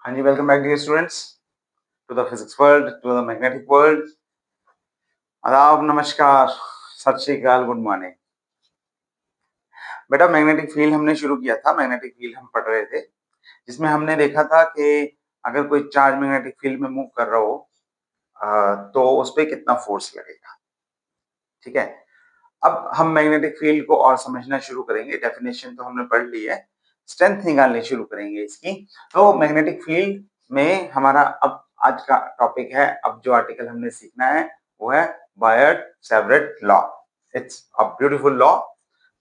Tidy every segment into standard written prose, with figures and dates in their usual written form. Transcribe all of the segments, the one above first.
हाँ जी, welcome back dear students to the physics world, to the magnetic world. आदाब, नमस्कार, सत श्री अकाल, गुड मॉर्निंग। बेटा, मैग्नेटिक फील्ड हमने शुरू किया था। मैग्नेटिक फील्ड हम पढ़ रहे थे, जिसमें हमने देखा था कि अगर कोई चार्ज मैग्नेटिक फील्ड में मूव कर रहा हो तो उस पर कितना फोर्स लगेगा। ठीक है, अब हम मैग्नेटिक फील्ड को और समझना शुरू करेंगे। डेफिनेशन तो हमने पढ़ ली है, स्ट्रेंथ निकालनी शुरू करेंगे इसकी। तो मैग्नेटिक फील्ड में हमारा अब आज का टॉपिक है, अब जो आर्टिकल हमने सीखना है वो है Biot Savart law. It's a beautiful law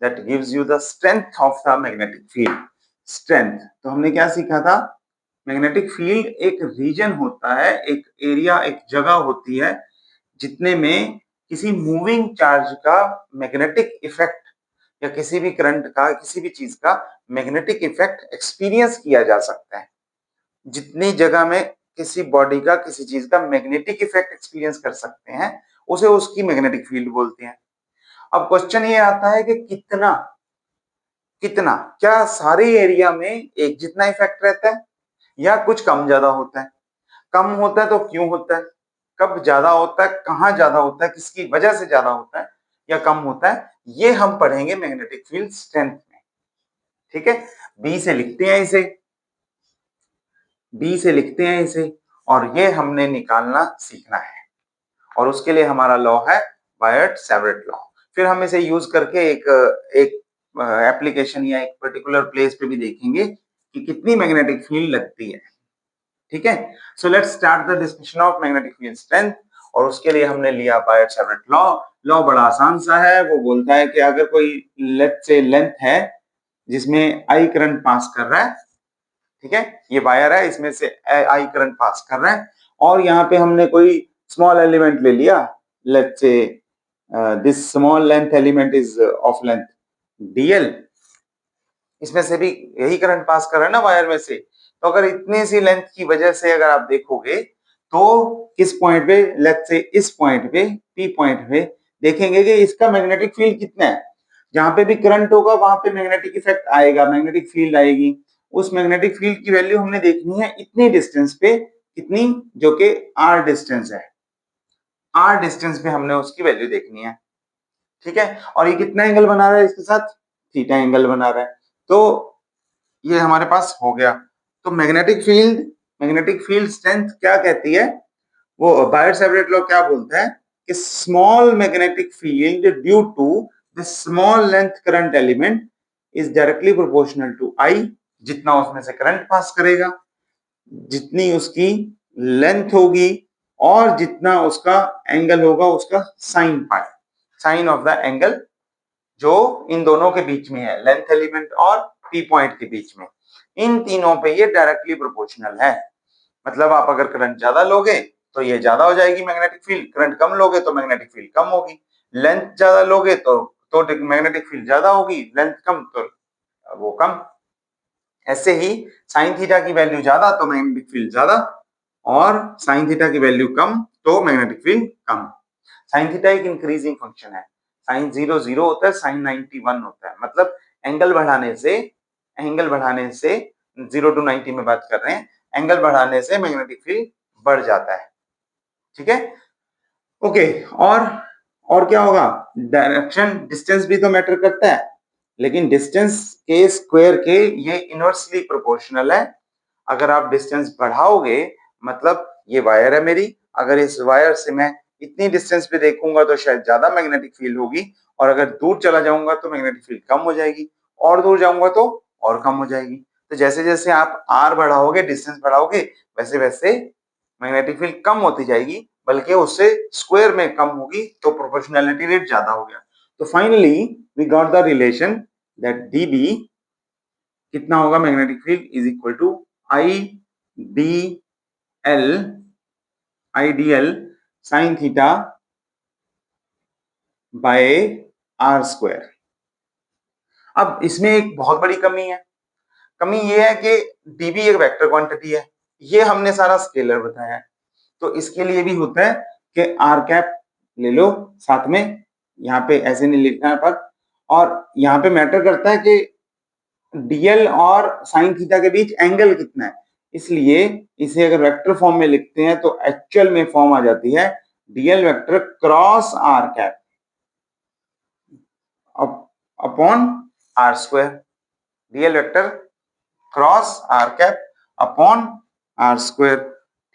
that gives you the strength of the magnetic field. Strength तो हमने क्या सीखा था? मैग्नेटिक फील्ड एक रीजन होता है, एक एरिया, एक जगह होती है जितने में किसी मूविंग चार्ज का मैग्नेटिक इफेक्ट या किसी भी करंट का, किसी भी चीज का मैग्नेटिक इफेक्ट एक्सपीरियंस किया जा सकता है। जितनी जगह में किसी बॉडी का, किसी चीज का मैग्नेटिक इफेक्ट एक्सपीरियंस कर सकते हैं, उसे उसकी मैग्नेटिक फील्ड बोलते हैं। अब क्वेश्चन ये आता है कि कितना कितना क्या सारे एरिया में एक जितना इफेक्ट रहता है या कुछ कम ज्यादा होता है? कम होता है तो क्यों होता है? कब ज्यादा होता है, कहाँ ज्यादा होता है, किसकी वजह से ज्यादा होता है या कम होता है, ये हम पढ़ेंगे मैग्नेटिक फील्ड स्ट्रेंथ में। ठीक है, बी से लिखते हैं इसे, बी से लिखते हैं इसे, और ये हमने निकालना सीखना है। और उसके लिए हमारा लॉ है बायट-सैवरेट लॉ। फिर हम इसे यूज करके एक एक एप्लीकेशन या एक पर्टिकुलर प्लेस पे भी देखेंगे कि कितनी मैग्नेटिक फील्ड लगती है। ठीक है, so let's start the discussion of magnetic field strength. और उसके लिए हमने लिया बायट-सैवरेट लॉ। लॉ बड़ा आसान सा है, वो बोलता है कि अगर कोई लेट्स से लेंथ है जिसमें आई करंट पास कर रहा है, ठीक है, ये वायर है, इसमें से आई करंट पास कर रहा है, और यहाँ पे हमने कोई स्मॉल एलिमेंट ले लिया, let's say this small length element is of length DL, इसमें से भी यही करंट पास कर रहा है ना वायर में से। तो अगर इतनी सी लेंथ की वजह से अगर आप देखोगे तो किस पॉइंट पे, लेट्स से इस पॉइंट पे, पी पॉइंट पे देखेंगे कि इसका मैग्नेटिक फील्ड कितना है। जहां पे भी करंट होगा वहां पे मैग्नेटिक इफेक्ट आएगा, मैग्नेटिक फील्ड आएगी। उस मैग्नेटिक फील्ड की वैल्यू हमने देखनी है इतनी डिस्टेंस पे, कितनी, जो कि आर डिस्टेंस है, आर डिस्टेंस पे हमने उसकी वैल्यू देखनी है। ठीक है, और ये कितना एंगल बना रहा है इसके साथ? थीटा एंगल बना रहा है। तो ये हमारे पास हो गया। तो मैग्नेटिक फील्ड स्ट्रेंथ क्या कहती है, वो बायट-सैवरेट लॉ क्या बोलता है कि small magnetic field due to the small length current element is directly proportional to I. जितना उसमें से करंट पास करेगा, जितनी उसकी लेंथ होगी, और जितना उसका एंगल होगा, उसका sine pi, sine of the angle जो इन दोनों के बीच में है, लेंथ एलिमेंट और पी पॉइंट के बीच में, इन तीनों पे ये डायरेक्टली प्रोपोर्शनल है। मतलब आप अगर करंट ज्यादा लोगे तो ये ज्यादा हो जाएगी मैग्नेटिक फील्ड, करंट कम लोगे तो मैग्नेटिक फील्ड कम होगी। लेंथ ज्यादा लोगे तो मैग्नेटिक फील्ड ज्यादा होगी, लेंथ कम तो वो कम। ऐसे ही साइन थीटा की वैल्यू ज्यादा तो मैग्नेटिक फील्ड ज्यादा, और साइन थीटा की वैल्यू कम तो मैग्नेटिक फील्ड कम। साइन थीटा एक इंक्रीजिंग फंक्शन है, साइन 0 0 होता है, साइन 90 1 होता है। मतलब एंगल बढ़ाने से 0 to 90 में बात कर रहे हैं, एंगल बढ़ाने से मैग्नेटिक फील्ड बढ़ जाता है। ठीक है, ओके। और क्या होगा, डायरेक्शन, डिस्टेंस भी तो मैटर करता है, लेकिन डिस्टेंस के स्क्वायर के ये इनवर्सली प्रोपोर्शनल है। अगर आप डिस्टेंस बढ़ाओगे, मतलब ये वायर है मेरी, अगर इस वायर से मैं इतनी डिस्टेंस पे देखूंगा तो शायद ज्यादा मैग्नेटिक फील्ड होगी, और अगर दूर चला जाऊंगा तो मैग्नेटिक फील्ड कम हो जाएगी, और दूर जाऊंगा तो और कम हो जाएगी। तो जैसे जैसे आप आर बढ़ाओगे, डिस्टेंस बढ़ाओगे, वैसे वैसे मैग्नेटिक फील्ड कम होती जाएगी, बल्कि उससे स्क्वायर में कम होगी, तो प्रोपोर्शनैलिटी रेट ज्यादा हो गया। तो finally we got the relation that d B कितना होगा, magnetic field is equal to I d l, I d l sine theta by r square. अब इसमें एक बहुत बड़ी कमी है, कमी ये है कि डीबी एक वेक्टर क्वांटिटी है, ये हमने सारा स्केलर बताया है। तो इसके लिए भी होता है कि आर कैप ले लो साथ में, यहाँ पे ऐसे नहीं लिखना है पर, और यहाँ पे मैटर करता है कि डीएल और साइन थीटा के बीच एंगल कितना है। इसलिए इसे अगर वेक्टर फॉर्म में लिखते हैं तो एक्चुअल में फॉर्म आ जाती है DL vector cross are cap upon are square. DL vector cross are cap upon are square.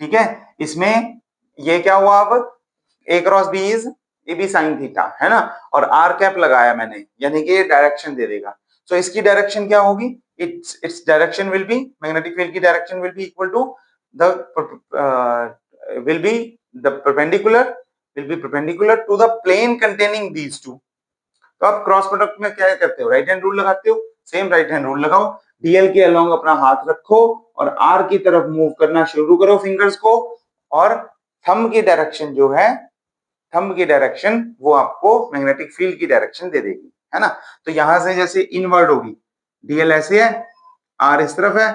ठीक है, इसमें ये क्या हुआ, अब A cross B is A B sine theta, है ना, और आर कैप लगाया मैंने, यानी कि ये डायरेक्शन दे देगा। तो इसकी डायरेक्शन क्या होगी, its direction will be, magnetic field की direction will be equal to the will be the perpendicular to the plane containing these two. तो आप क्रॉस प्रोडक्ट में क्या करते हो, राइट हैंड रूल लगाते हो, सेम राइट हैंड रूल लगाओ, डीएल के अलोंग अपना हाथ रखो और आर की तरफ मूव करना शुरू करो फिंगर्स को, और थंब की डायरेक्शन जो है, थंब की डायरेक्शन वो आपको मैग्नेटिक फील्ड की डायरेक्शन दे देगी, है ना। तो यहां से जैसे इनवर्ड होगी, डीएल ऐसे है, आर इस तरफ है,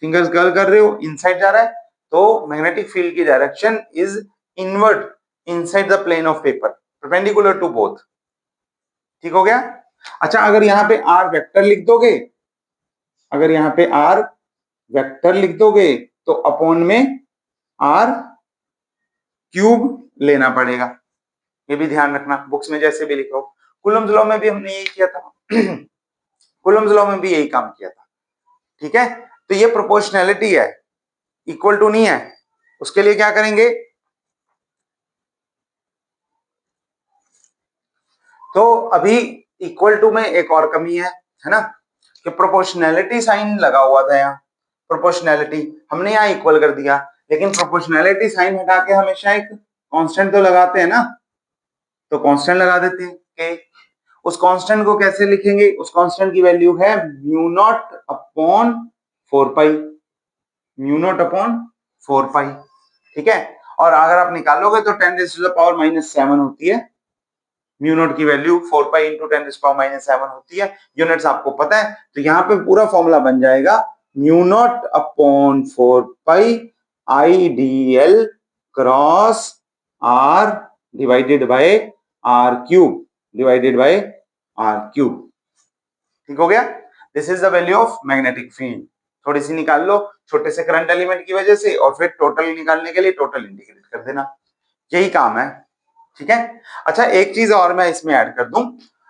फिंगर्स कर्ल कर रहे हो, इनसाइड जा रहा है, तो मैग्नेटिक फील्ड की direction is inward inside the plane of paper, perpendicular to both. ठीक हो गया। अच्छा, अगर यहाँ पे आर वेक्टर लिख दोगे, अगर यहाँ पे आर वेक्टर लिख दोगे तो अपॉन में आर क्यूब लेना पड़ेगा, ये भी ध्यान रखना, बुक्स में जैसे भी लिखो। कूलम्स लॉ में भी हमने यही किया था कूलम्स लॉ में भी यही काम किया था। ठीक है, तो ये प्रोपोर्शनैलिटी है, इक्वल टू नहीं है, उसके लिए क्या करेंगे, तो अभी इक्वल टू में एक और कमी है ना, कि प्रोपोर्शनैलिटी साइन लगा हुआ था यहाँ, प्रोपोर्शनैलिटी हमने यहाँ इक्वल कर दिया, लेकिन प्रोपोर्शनैलिटी साइन हटा के हमेशा एक कांस्टेंट तो लगाते हैं ना, तो कांस्टेंट लगा देते हैं के। उस कांस्टेंट को कैसे लिखेंगे, उस कांस्टेंट की वैल्यू है mu not upon 4 pi, mu not upon 4 पाई। ठीक है, और अगर आप निकालोगे तो 10⁻⁻7 होती है, म्यू नॉट की वैल्यू 4 पाई इंटू 10⁻⁻7 होती है, यूनिट्स आपको पता है, तो यहाँ पे पूरा फॉर्मूला बन जाएगा mu not upon 4 pi I d l cross r divided by are cube divided by are cube. ठीक हो गया, this is the value of magnetic field. थोड़ी सी निकाल लो छोटे से करंट एलिमेंट की वजह से, और फिर टोटल निकालने के लिए टोटल इंटीग्रेट कर देना, यही काम है। ठीक है, अच्छा एक चीज और मैं इसमें ऐड कर दूं,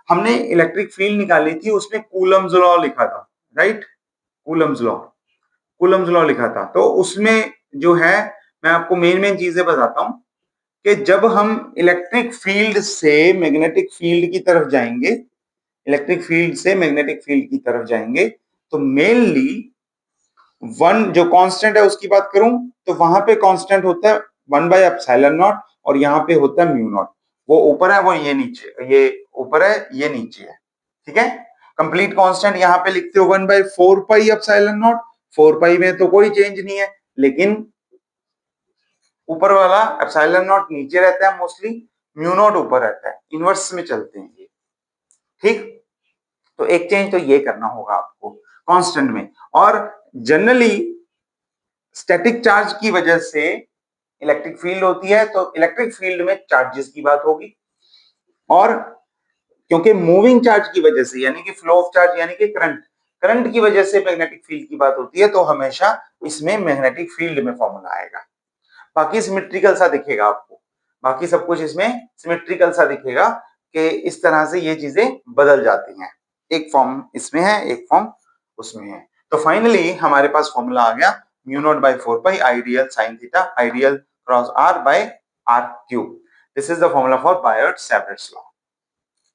हमने इलेक्ट्रिक फील्ड निकाली थी, उसमें कूलम्स लॉ लिखा था, right, Coulomb's law, Coulomb's law लिखा था, तो उसमें जो है, मैं आपको मेन मेन चीजें बताता हूं, कि जब हम इलेक्ट्रिक फील्ड से मैग्नेटिक फील्ड की तरफ जाएंगे, इलेक्ट्रिक फील्ड से मैग्नेटिक फील्ड की तरफ जाएंगे, तो मेनली वन जो कांस्टेंट है उसकी बात करूं, तो वहां पे कांस्टेंट होता है 1/एप्सिलॉन नॉट, और यहाँ पे होता है म्यू नॉट, वो ऊपर है वो ये नीचे, ये ऊपर है ये नीचे है। ठीक है, कंप्लीट कांस्टेंट यहाँ पे लिखते हो 1/4 पाई एप्सिलॉन नॉट, 4 पाई में तो कोई चेंज नहीं है, लेकिन ऊपर वाला एप्सिलॉन नॉट नीचे रहता है मोस्टली, म्यू नॉट ऊपर रहता है, इनवर्स में चलते हैं ये। ठीक, तो एक चेंज तो ये करना होगा आपको कांस्टेंट में, और जनरली स्टैटिक चार्ज की वजह से इलेक्ट्रिक फील्ड होती है, तो इलेक्ट्रिक फील्ड में चार्जेस की बात होगी, और क्योंकि मूविंग चार्ज की वजह से, यानी कि फ्लो ऑफ चार्ज, यानी कि करंट, करंट की वजह से मैग्नेटिक फील्ड की बात होती है, तो हमेशा इसमें मैग्नेटिक फील्ड में फॉर्मूला आएगा। बाकी सिमेट्रिकल सा दिखेगा आपको, बाकी सब कुछ इसमें सिमेट्रिकल सा दिखेगा, कि इस तरह से ये चीजें बदल जाती हैं, एक फॉर्म इसमें है एक फॉर्म उसमें है। तो फाइनली हमारे पास फॉर्मूला आ गया mu naught by 4 pi ideal sine theta ideal cross R by are cube. This is the formula for Biot Savart's law.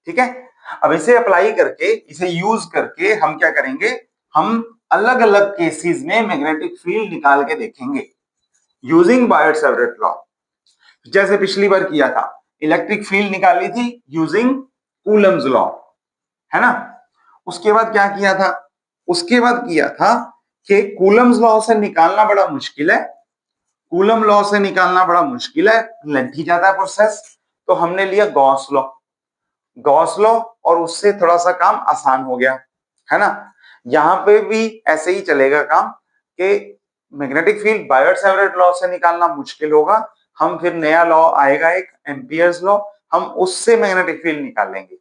ठीक है, अब इसे अप्लाई करके, इसे यूज करके हम क्या करेंगे, हम अलग अलग केसेस में मैग्नेटिक फील्ड निकाल के देखेंगे यूजिंग बायट-सैवर्ट लॉ। जैसे पिछली बार किया था, इलेक्ट्रिक फील्ड निकाली थी यूजिंग कूलम्स लॉ, है ना। उसके बाद क्या किया था, उसके बाद किया था कि कूलम्स लॉ से निकालना बड़ा मुश्किल है, कूलम लॉ से निकालना बड़ा मुश्किल है, लेंथी जाता है प्रोसेस, तो हमने लिया गॉस लॉ, गॉस लॉ, और उससे थोड़ा सा काम आसान हो गया, है ना। यहां पे भी ऐसे ही चलेगा काम, कि मैग्नेटिक फील्ड बायट-सैवर्ट लॉ से निकालना मुश्किल होगा, हम फिर नया लॉ आएगा एक एम्पियर्स लॉ, हम उससे मैग्नेटिक फील्ड निकाल लेंगे।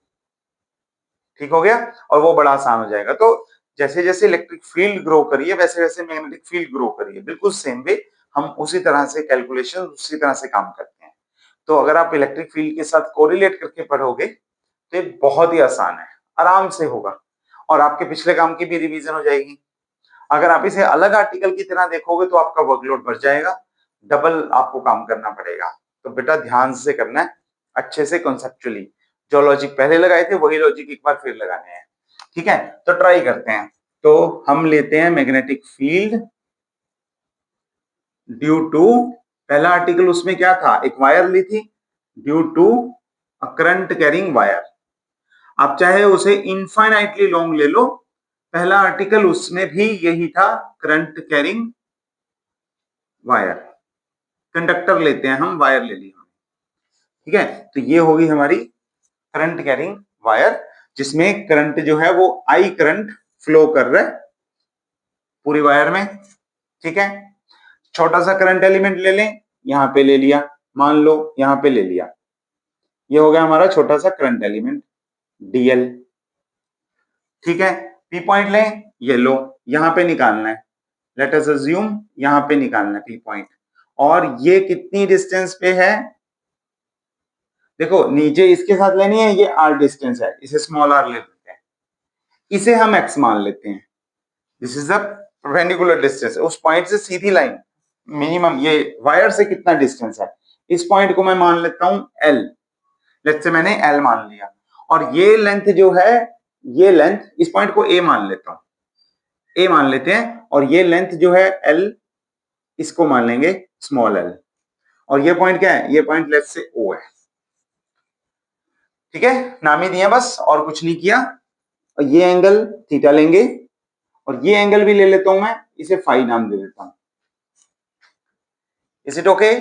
ठीक हो गया, और वो बड़ा आसान हो जाएगा। तो जैसे जैसे इलेक्ट्रिक फील्ड ग्रो करिए वैसे वैसे मैग्नेटिक फील्ड ग्रो करिए, बिल्कुल सेम वे हम उसी तरह से कैलकुलेशन उसी तरह से काम करते हैं। तो अगर आप इलेक्ट्रिक फील्ड के साथ कोरिलेट करके पढ़ोगे तो ये बहुत ही आसान है, आराम से होगा और आपके पिछले काम की भी रिवीजन हो जाएगी। अगर आप इसे अलग आर्टिकल की तरह देखोगे तो आपका वर्कलोड बढ़ जाएगा, डबल आपको काम करना पड़ेगा। तो बेटा ध्यान से करना है, अच्छे से कॉन्सेप्चुअली। जो लॉजिक पहले लगाए थे वही लॉजिक एक बार फिर लगाने हैं, ठीक है? तो ट्राई करते हैं। तो हम लेते हैं मैग्नेटिक फील्ड ड्यू टू, पहला आर्टिकल उसमें क्या था, एक वायर ली थी, due to a current carrying wire. आप चाहे उसे इनफाइनाइटली लॉन्ग ले लो, पहला आर्टिकल उसमें भी यही था, करंट कैरिंग वायर। कंडक्टर लेते हैं हम, वायर ले ली, ठीक है? तो ये होगी हमारी करंट कैरिंग वायर, जिसमें करंट जो है वो आई करंट फ्लो कर रहा है पूरी वायर में, ठीक है? छोटा सा करंट एलिमेंट ले लें, यहां पे ले लिया, मान लो यहां पे ले लिया, ये हो गया हमारा छोटा सा करंट एलिमेंट डीएल, ठीक है? पी पॉइंट लें, ये लो, यहां पे निकालना है, लेट अस अज्यूम यहां पे निकालना है पी पॉइंट, और ये कितनी डिस्टेंस पे है, देखो नीचे इसके साथ लेनी है, ये आर डिस्टेंस है, इसे स्मॉल आर ले लेते हैं, इसे हम एक्स मान लेते हैं, this is the perpendicular distance, उस पॉइंट से सीधी लाइन मिनिमम, ये वायर से कितना डिस्टेंस है, इस पॉइंट को मैं मान लेता हूं एल, लेट्स से मैंने एल मान लिया, और ये लेंथ जो है, ये लेंथ, इस पॉइंट को ए मान लेता हूं, ए मान लेते हैं, और ये लेंथ जो है एल, इसको मान लेंगे स्मॉल एल, और ये पॉइंट क्या है, ये पॉइंट लेट्स से ओ है, ठीक है? नाम ही दिया बस, और कुछ नहीं किया। और ये एंगल थीटा लेंगे, और ये एंगल भी ले लेता हूं मैं, इसे फाई नाम दे देता हूं। Is it okay?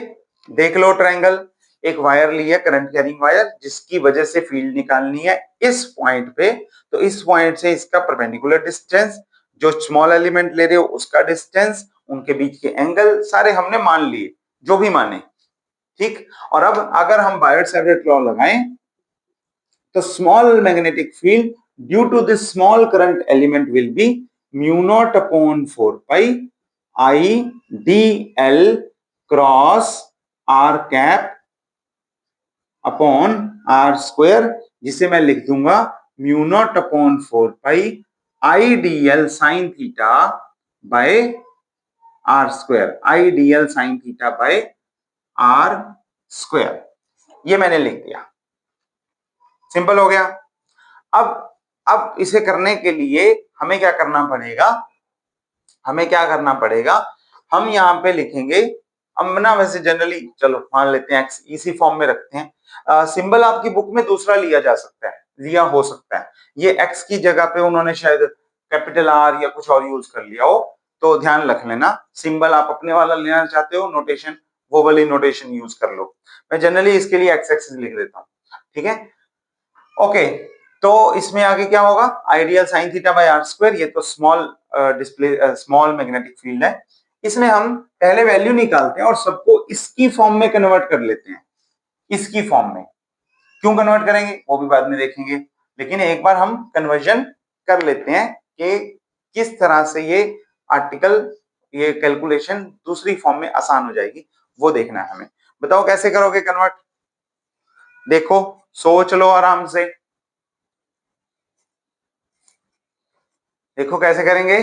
देख लो ट्रायंगल, एक वायर ली है, करंट कैरिंग वायर, जिसकी वजह से फील्ड निकालनी है इस पॉइंट पे, तो इस पॉइंट से इसका परपेंडिकुलर डिस्टेंस, जो स्मॉल एलिमेंट ले रहे हो उसका डिस्टेंस, उनके बीच के एंगल सारे हमने मान लिए, जो भी माने, ठीक? और अब अगर हम बायोट-सैवर्ट लॉ लगाएं, तो small magnetic field due to this small current element will be mu not upon 4 pi I d l cross are cap upon are square, जिसे मैं लिख दूंगा mu not upon 4 pi I d l sine theta by r square, I d l sine theta by r square, ये मैंने लिख दिया, simple हो गया। अब इसे करने के लिए हमें क्या करना पड़ेगा, हमें क्या करना पड़ेगा, हम यहाँ पे लिखेंगे, अब ना वैसे जनरली चलो मान लेते हैं एक्स, इसी फॉर्म में रखते हैं, सिंबल आपकी बुक में दूसरा लिया जा सकता है, लिया हो सकता है, ये एक्स की जगह पे उन्होंने शायद कैपिटल आर या कुछ और यूज कर लिया हो, तो ध्यान रख लेना, सिंबल आप अपने वाला लेना चाहते हो नोटेशन, वो वाली नोटेशन यूज कर लो, मैं जनरली इसके लिए एक्स एक्सिस लिख देता हूँ, ठीक है? ओके, तो इसमें आगे क्या होगा, I d l sine theta by r square, ये तो small display small magnetic field है, इसमें हम पहले वैल्यू निकालते हैं और सबको इसकी फॉर्म में कन्वर्ट कर लेते हैं, इसकी फॉर्म में, क्यों कन्वर्ट करेंगे वो भी बाद में देखेंगे, लेकिन एक बार हम कन्वर्जन कर लेते हैं कि किस तरह से ये आर्टिकल, ये कैलकुलेशन दूसरी फॉर्म में आसान हो जाएगी, वो देखना है हमें। बताओ कैसे करोगे कन्वर्ट, देखो सोच लो आराम से, देखो कैसे करेंगे,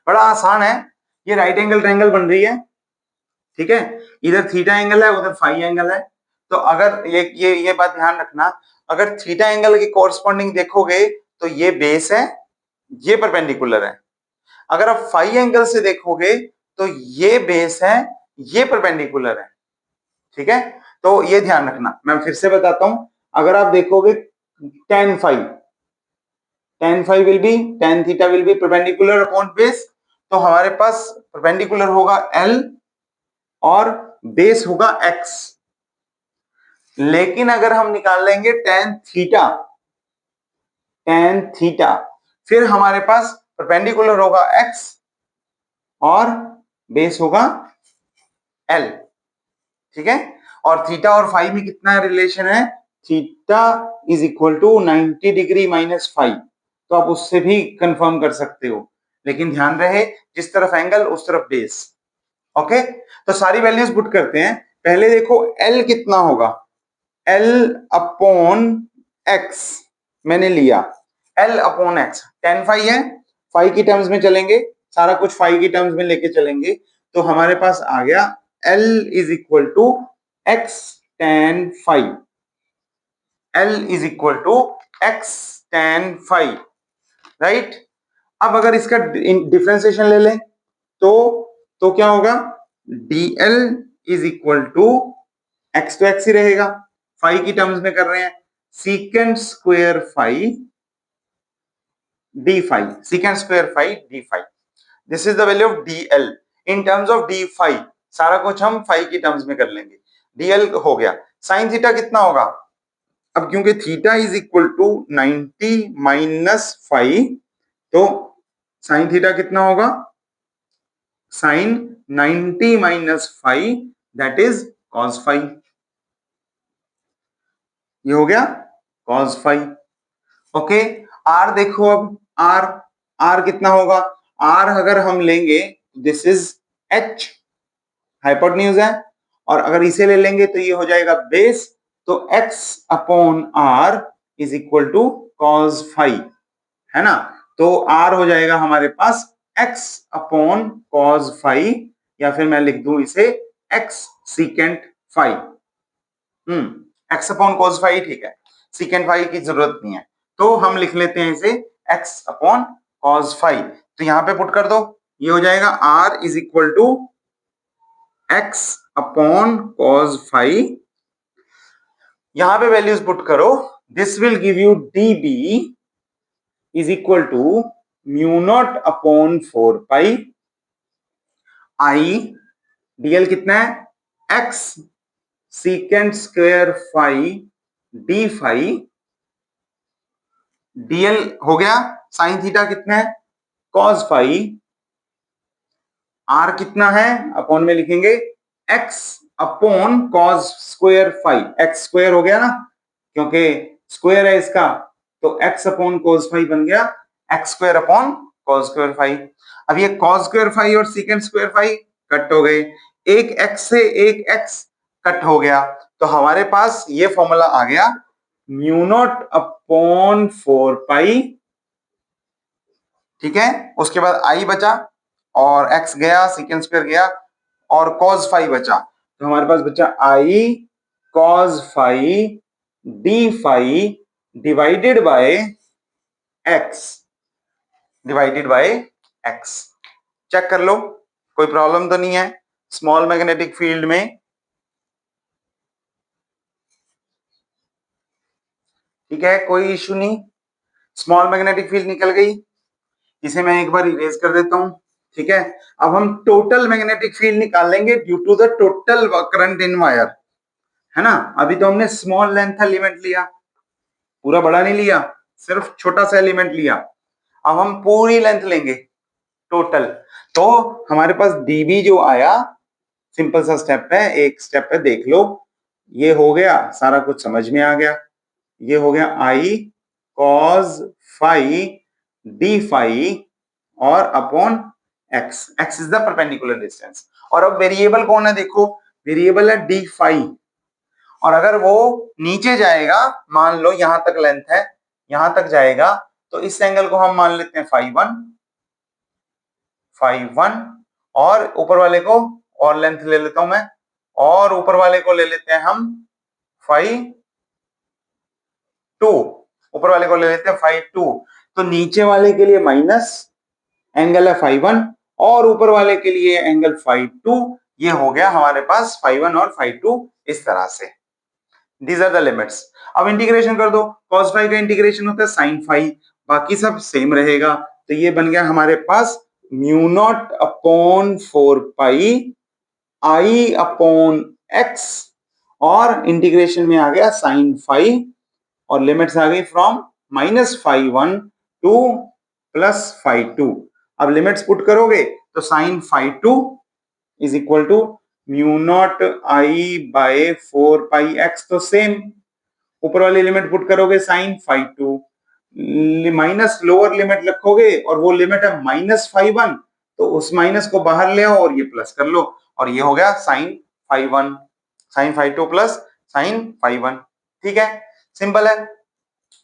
बड़ा आसान है, ये राइट एंगल ट्रायंगल बन रही है, ठीक है? इधर थीटा एंगल है, उधर फाई एंगल है, तो अगर ये बात ध्यान रखना, अगर थीटा एंगल के कोरस्पॉन्डिंग देखोगे तो ये बेस है, ये परपेंडिकुलर है, अगर आप फाई एंगल से देखोगे तो ये बेस है, ये परपेंडिकुलर है, ठीक है? तो ये ध्यान रखना, मैं फिर से बताता हूं, अगर आप देखोगे tan phi will be, tan theta will be perpendicular upon base, तो हमारे पास परपेंडिकुलर होगा L और बेस होगा X, लेकिन अगर हम निकाल लेंगे tan थीटा, फिर हमारे पास परपेंडिकुलर होगा X और बेस होगा L, ठीक है? और थीटा और फाई में कितना रिलेशन है, theta is equal to 90 degree minus phi, तो आप उससे भी कंफर्म कर सकते हो, लेकिन ध्यान रहे जिस तरफ एंगल उस तरफ बेस। ओके, तो सारी वैल्यूज पुट करते हैं। पहले देखो L कितना होगा, L अपॉन एक्स मैंने लिया, L upon x tan phi है, फाई की टर्म्स में चलेंगे, सारा कुछ फाई की टर्म्स में लेके चलेंगे, तो हमारे पास आ गया L is equal to x tan phi. L is equal to x tan phi, right. अब अगर इसका डिफरेंशिएशन ले लें तो क्या होगा, dl is equal to x, तो एक्स ही रहेगा, फाई की टर्म्स में कर रहे हैं, secant square phi d phi, secant square phi d phi. This is the value of dl in terms of d phi, सारा कुछ हम फाई की टर्म्स में कर लेंगे। dl हो गया, साइन थीटा कितना होगा, अब क्योंकि theta is equal to 90 minus phi, तो साइन थीटा कितना होगा, sine 90 minus phi that is cos phi, ये हो गया कॉस फाई। ओके, आर देखो, अब आर, आर कितना होगा, आर अगर हम लेंगे दिस इज एच, हाइपोटेन्यूज है, और अगर इसे ले लेंगे तो ये हो जाएगा बेस, तो x upon r is equal to cos phi, है ना। तो आर हो जाएगा हमारे पास एक्स अपॉन कॉस फाई, या फिर मैं लिख दूं इसे x secant phi. X upon cos phi, ठीक है, सीकेंट फाई की जरूरत नहीं है, तो हम लिख लेते हैं इसे एक्स अपॉन कॉस फाई। तो यहां पे पुट कर दो, ये हो जाएगा r is equal to x upon cos phi, यहां पे वैल्यूज पुट करो, this will give you d B is equal to mu not upon 4 pi I, d l कितना है x secant square phi d phi, d l हो गया, sign theta कितना है cos phi, are कितना है अपॉन में लिखेंगे x upon cos square phi, x square हो गया ना क्योंकि स्क्वायर है इसका, तो एक्स अपॉन कॉस फाई बन गया x square upon cos square phi. अब ये कॉस स्क्वायर फाई और सीकेंड स्क्वायर फाई कट हो गए, एक एक्स से एक एक्स कट हो गया, तो हमारे पास ये फॉर्मूला आ गया म्यू नॉट अपॉन 4 पाई, ठीक है, उसके बाद आई बचा और एक्स गया, सीकेंड स्क्वायर गया और कॉस फाई बचा, तो हमारे पास बचा I cos phi d phi divided by x, divided by x. Check कर लो कोई प्रॉब्लम तो नहीं है स्मॉल मैग्नेटिक फील्ड में, ठीक है, कोई इश्यू नहीं, स्मॉल मैग्नेटिक फील्ड निकल गई, इसे मैं एक बार इरेज कर देता हूं, ठीक है। अब हम टोटल मैग्नेटिक फील्ड निकाल लेंगे due to the total current in wire, है ना। अभी तो हमने स्मॉल लेंथ एलिमेंट लिया, पूरा बड़ा नहीं लिया, सिर्फ छोटा सा एलिमेंट लिया, अब हम पूरी लेंथ लेंगे टोटल, तो हमारे पास डीबी जो आया, सिंपल सा स्टेप है, एक स्टेप है देख लो, ये हो गया, सारा कुछ समझ में आ गया, ये हो गया आई कॉस फाई डी फाई और upon x, x is the perpendicular distance, और अब वेरिएबल कौन है देखो, वेरिएबल है डी फाई, और अगर वो नीचे जाएगा, मान लो यहां तक लेंथ है, यहां तक जाएगा, तो इस एंगल को हम मान लेते हैं फाई वन, फाई वन, और ऊपर वाले को और लेंथ ले लेता हूं मैं, और ऊपर वाले को ले लेते हैं हम फाई टू, ऊपर वाले को ले लेते हैं फाई टू, तो नीचे वाले के लिए माइनस एंगल है फाई वन, और ऊपर वाले के लिए एंगल फाई टू, ये हो गया हमारे पास फाई वन और फाई टू, इस तरह से। These are the limits. अब इंटीग्रेशन कर दो, cos फाई का इंटीग्रेशन होता है sin फाई, बाकी सब सेम रहेगा, तो ये बन गया हमारे पास mu not upon 4 pi I upon x, और इंटीग्रेशन में आ गया sin फाई, और लिमिट्स आ गई from minus phi one to plus phi two. अब लिमिट्स पुट करोगे तो sin phi two is equal to mu not I by 4 pi x, तो सेम, ऊपर वाली लिमिट पुट करोगे sin phi two, minus lower limit रखोगे और वो लिमिट है -φ1, तो उस माइनस को बाहर ले आओ और ये प्लस कर लो, और ये हो गया sin φ1, sin φ2 प्लस sin φ1। ठीक है, सिंपल है।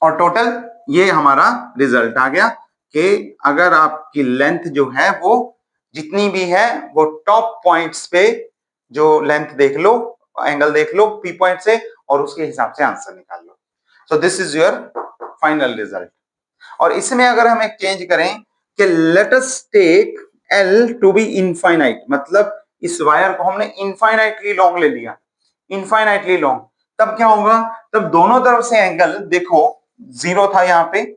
और टोटल ये हमारा रिजल्ट आ गया कि अगर आपकी लेंथ जो है वो जितनी भी है वो टॉप पॉइंट्स पे जो लेंथ देख लो, एंगल देख लो पी पॉइंट से, और उसके हिसाब से आंसर निकाल लो। So this is your final result. और इसमें अगर हम एक चेंज करें कि let us take L to be infinite, मतलब इस वायर को हमने इनफाइनाइटली लॉन्ग ले लिया, इनफाइनाइटली लॉन्ग, तब क्या होगा, तब दोनों तरफ से एंगल देखो जीरो था यहाँ पे,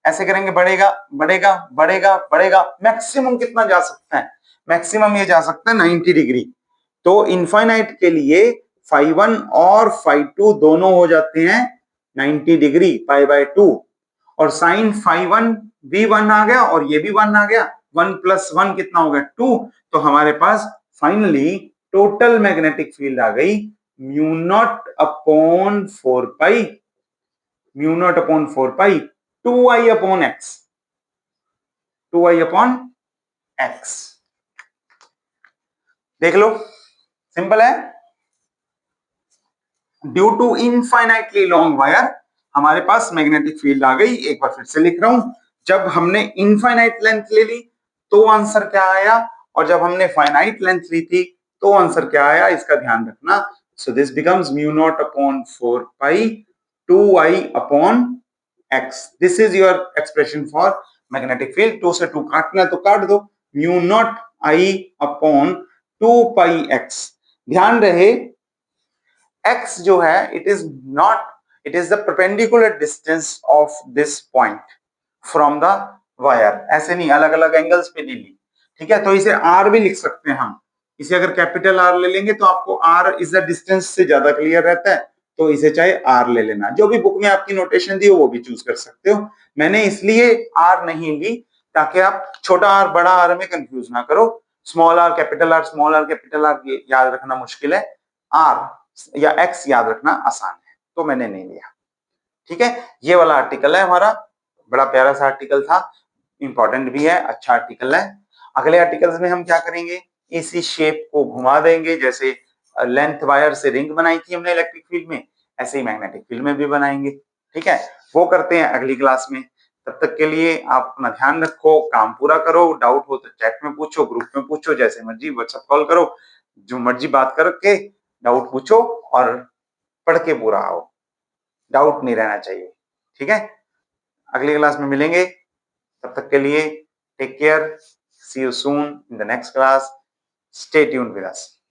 ऐसे करेंगे बढ़ेगा बढ़ेगा बढ़ेगा बढ़ेगा, मैक्सिमम कितना जा सकता है, मैक्सिमम ये जा सकता है 90 डिग्री। तो इनफाइनाइट के लिए φ1 और φ2 दोनों हो जाते हैं 90 डिग्री π/2, और साइन φ1 भी 1 आ गया और ये भी 1 आ गया, 1 + 1 कितना हो गया 2। तो हमारे पास फाइनली टोटल मैग्नेटिक फील्ड आ गई μ0/4π, μ0/4π 2I/x, 2I/x। देख लो, सिंपल है। Due to infinitely long wire हमारे पास मैग्नेटिक फील्ड आ गई। एक बार फिर से लिख रहा हूं, जब हमने इनफाइनाइट लेंथ ले ली तो आंसर क्या आया, और जब हमने फाइनाइट लेंथ ली थी तो आंसर क्या आया, इसका ध्यान रखना। So this becomes μ0/4π 2I/x। This is your expression for magnetic field. 2 से 2 काटना है तो काट दो, μ0I/2πx। ध्यान रहे x जो है it is not, it is the perpendicular distance of this point from the wire, ऐसे नहीं अलग अलग एंगल्स पे नहीं ली। ठीक है, तो इसे r भी लिख सकते हैं हम, इसे अगर कैपिटल R ले लेंगे तो आपको r इज द डिस्टेंस से ज्यादा क्लियर रहता है, तो इसे चाहे r ले लेना, जो भी बुक में आपकी नोटेशन दी हो वो भी चूज कर सकते हो। मैंने इसलिए r नहीं ली ताकि आप छोटा r बड़ा r में कंफ्यूज ना करो, small r capital R small r capital R याद रखना मुश्किल है, r या x याद रखना आसान है, तो मैंने नहीं लिया। ठीक है, ये वाला आर्टिकल है हमारा, बड़ा प्यारा सा आर्टिकल था, इंपॉर्टेंट भी है, अच्छा आर्टिकल है। अगले आर्टिकल्स में हम क्या करेंगे, इसी शेप को घुमा देंगे, जैसे लेंथ वायर से रिंग बनाई थी हमने इलेक्ट्रिक फील्ड में, ऐसे ही मैग्नेटिक फील्ड में भी बनाएंगे। ठीक है, वो करते हैं अगली क्लास में। तब तक के लिए आप अपना ध्यान रखो, काम पूरा करो, डाउट हो तो चैट में पूछो, ग्रुप में पूछो, जैसे मर्जी व्हाट्सएप कॉल करो, जो मर्जी बात करके डाउट पूछो और पढ़ के पूरा आओ, डाउट नहीं रहना चाहिए। ठीक है, अगली क्लास में मिलेंगे, तब तक के लिए take care, see you soon in the next class, stay tuned with us.